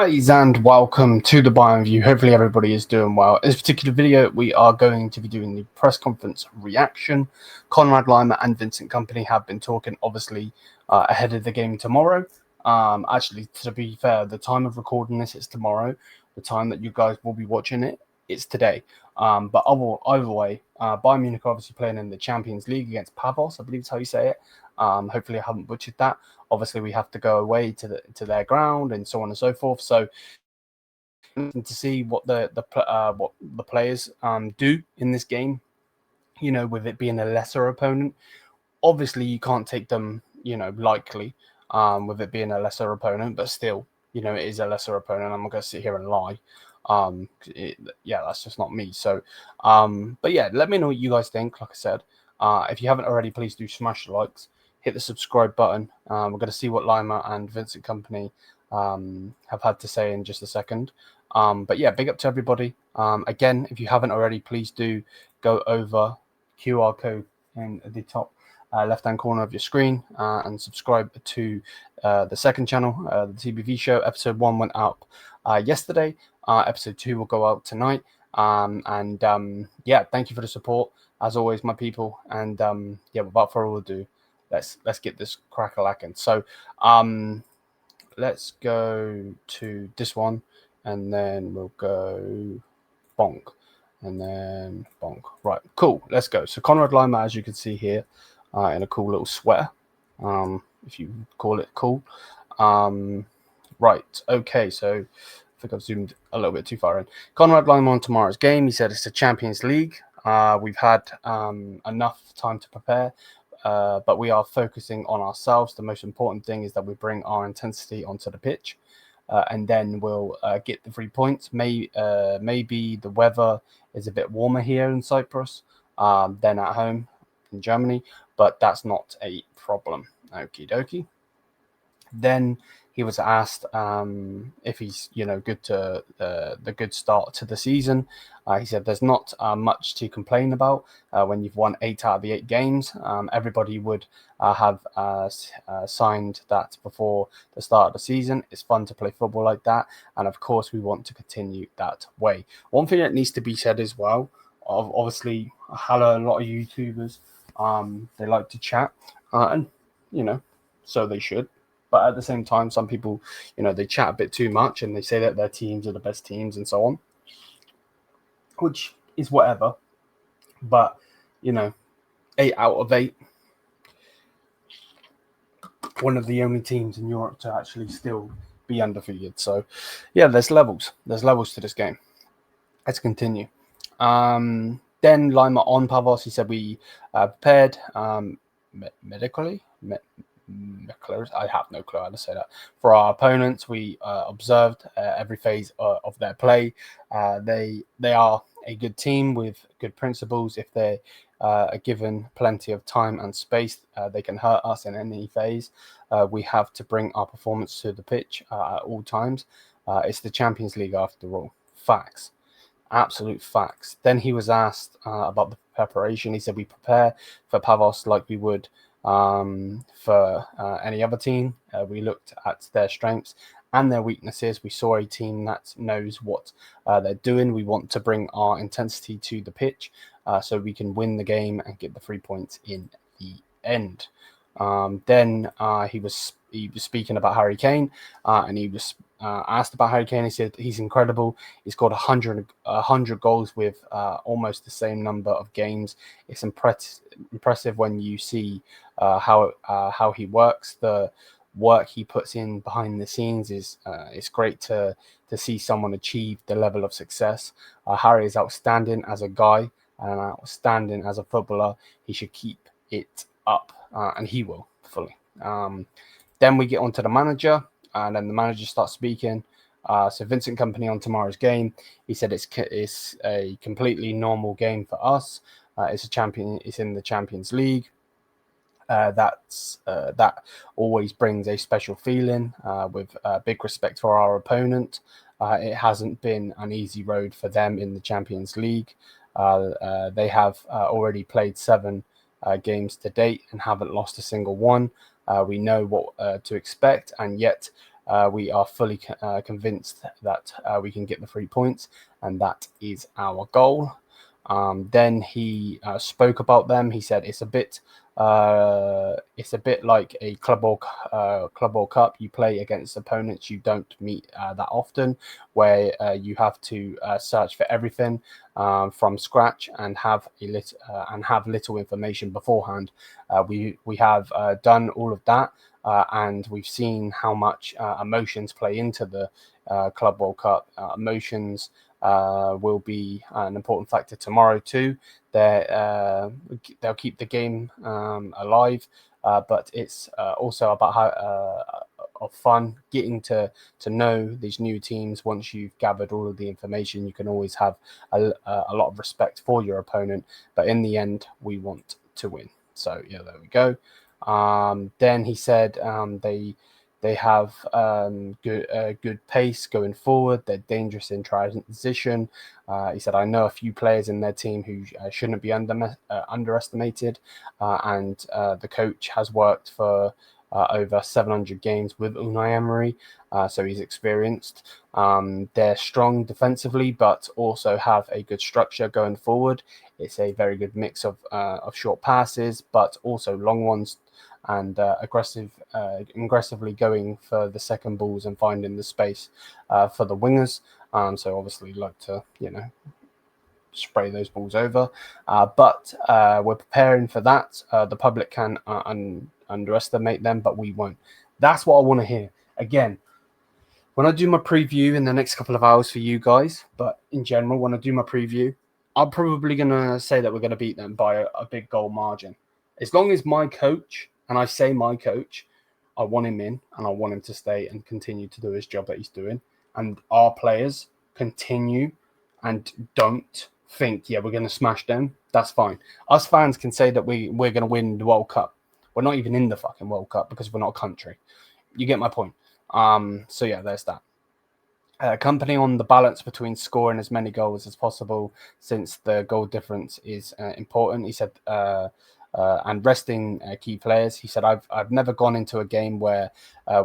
Guys, and welcome to the Bayern View. Hopefully everybody is doing well. In this particular video, we are going to be doing the press conference reaction. Konrad Laimer and Vincent Kompany have been talking, obviously, ahead of the game tomorrow. Actually, to be fair, the time of recording this is tomorrow. The time that you guys will be watching it, it's today. But either way, Bayern Munich are obviously playing in the Champions League against Pafos, I believe is how you say it. Hopefully I haven't butchered that. Obviously, we have to go away to their ground and so on and so forth. So, to see what the players do in this game, you know, with it being a lesser opponent, obviously you can't take them, you know, lightly, with it being a lesser opponent. But still, you know, it is a lesser opponent. I'm not going to sit here and lie. Yeah, that's just not me. So, but yeah, let me know what you guys think. Like I said, if you haven't already, please do smash the likes. Hit the subscribe button. We're going to see what Laimer and Vincent Kompany have had to say in just a second. But yeah, big up to everybody. Again, if you haven't already, please do go over QR code in the top left-hand corner of your screen and subscribe to the second channel, the TBV show. Episode 1 went out yesterday. Episode 2 will go out tonight. Yeah, thank you for the support as always, my people. And yeah, without further ado, let's get this crack-a-lacking. So let's go to this one, and then we'll go bonk, and then bonk. Right, cool, let's go. So Konrad Laimer, as you can see here, in a cool little sweater, if you call it cool. Right, okay, so I think I've zoomed a little bit too far in. Konrad Laimer on tomorrow's game. He said it's a Champions League. We've had enough time to prepare. But we are focusing on ourselves. The most important thing is that we bring our intensity onto the pitch, and then we'll get the 3 points. Maybe the weather is a bit warmer here in Cyprus than at home in Germany, but that's not a problem. Okie dokie. Then he was asked if he's, you know, good to the good start to the season. He said there's not much to complain about when you've won 8 out of the 8 games. Everybody would have signed that before the start of the season. It's fun to play football like that, and of course we want to continue that way. One thing that needs to be said as well, obviously I had a lot of YouTubers, they like to chat, and you know, so they should. But at the same time, some people, you know, they chat a bit too much and they say that their teams are the best teams and so on, which is whatever. But, you know, 8 out of 8, one of the only teams in Europe to actually still be undefeated. So, yeah, there's levels. There's levels to this game. Let's continue. Then Laimer on Pafos, he said we prepared medically. I have no clue how to say that. For our opponents, we observed every phase of their play. They are a good team with good principles. If they are given plenty of time and space, they can hurt us in any phase. We have to bring our performance to the pitch at all times. It's the Champions League after all. Facts. Absolute facts. Then he was asked about the preparation. He said we prepare for Pafos like we would for any other team. We looked at their strengths and their weaknesses. We saw a team that knows what they're doing. We want to bring our intensity to the pitch so we can win the game and get the 3 points in the end. Then he was speaking about Harry Kane, and he was asked about Harry Kane. He said he's incredible. He's scored 100 goals with almost the same number of games. It's impressive when you see how he works. The work he puts in behind the scenes is it's great to see someone achieve the level of success. Harry is outstanding as a guy and outstanding as a footballer. He should keep it up, and he will fully. Then we get on to the manager, and then the manager starts speaking. So Vincent Kompany on tomorrow's game, he said it's a completely normal game for us. It's in the Champions League. That always brings a special feeling with big respect for our opponent. It hasn't been an easy road for them in the Champions League. They have already played 7 games to date and haven't lost a single one. We know what to expect, and yet we are fully convinced that we can get the 3 points, and that is our goal. Then he spoke about them. He said it's a bit like a Club World Cup. You play against opponents you don't meet that often, where you have to search for everything from scratch and have little information beforehand. We have done all of that, and we've seen how much emotions play into the Club World Cup. Emotions will be an important factor tomorrow too. They'll keep the game alive, but it's also about how of fun getting to know these new teams. Once you've gathered all of the information, you can always have a lot of respect for your opponent, but in the end we want to win. So yeah, there we go. Then he said they have good pace going forward. They're dangerous in transition. He said, I know a few players in their team who shouldn't be underestimated, and the coach has worked for over 700 games with Unai Emery, so he's experienced. They're strong defensively, but also have a good structure going forward. It's a very good mix of short passes, but also long ones, and aggressively going for the second balls and finding the space for the wingers. So obviously like to, spray those balls over. But we're preparing for that. The public can underestimate them, but we won't. That's what I want to hear. Again, when I do my preview in the next couple of hours for you guys, but in general, when I do my preview, I'm probably going to say that we're going to beat them by a big goal margin. As long as my coach, and I say my coach, I want him in and I want him to stay and continue to do his job that he's doing. And our players continue and don't think, we're going to smash them. That's fine. Us fans can say that we're going to win the World Cup. We're not even in the fucking World Cup because we're not a country. You get my point. So yeah, there's that. Kompany on the balance between scoring as many goals as possible, since the goal difference is important. He said, and resting key players. He said, I've never gone into a game where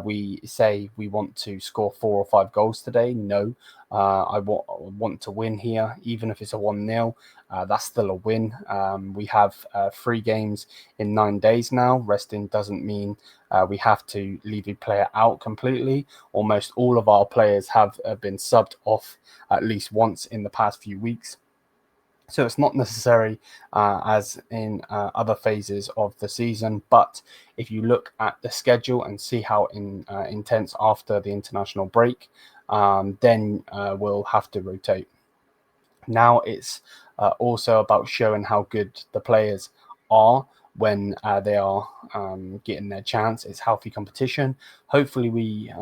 we say we want to score 4 or 5 goals today. No, I want to win here, even if it's a 1-0. That's still a win. We have 3 games in 9 days now. Resting doesn't mean we have to leave a player out completely. Almost all of our players have been subbed off at least once in the past few weeks. So it's not necessary as in other phases of the season. But if you look at the schedule and see how intense after the international break, then we'll have to rotate. Now it's also about showing how good the players are when they are getting their chance. It's healthy competition. Hopefully we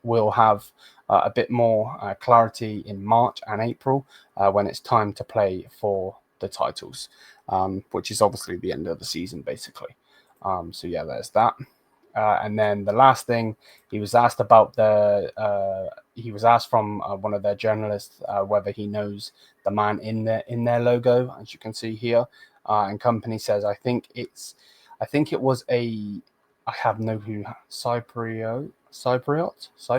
will have a bit more clarity in March and April when it's time to play for the titles, which is obviously the end of the season, basically. So yeah, there's that. And then the last thing, he was asked about he was asked from one of their journalists whether he knows the man in their logo, as you can see here. And Kompany says, I think it was I have no clue, Cypriot, I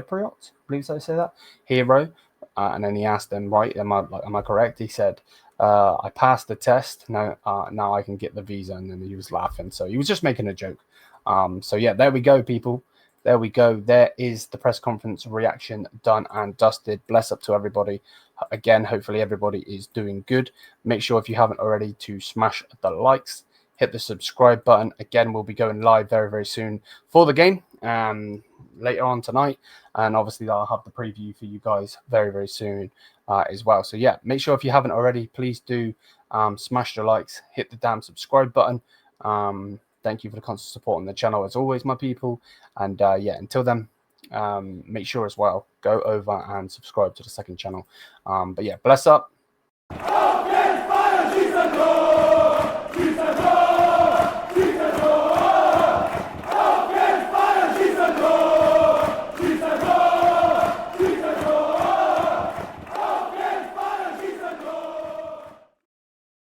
believe I say that, hero. And then he asked them, right, am I correct? He said, I passed the test. Now I can get the visa. And then he was laughing. So he was just making a joke. So yeah, there we go, people. There we go. There is the press conference reaction done and dusted. Bless up to everybody. Again, hopefully everybody is doing good. Make sure if you haven't already to smash the likes, hit the subscribe button. Again, we'll be going live very, very soon for the game later on tonight. And obviously I'll have the preview for you guys very, very soon as well. So yeah, make sure if you haven't already, please do smash the likes, hit the damn subscribe button. Thank you for the constant support on the channel as always, my people. And yeah, until then, make sure as well, go over and subscribe to the second channel. But yeah, bless up.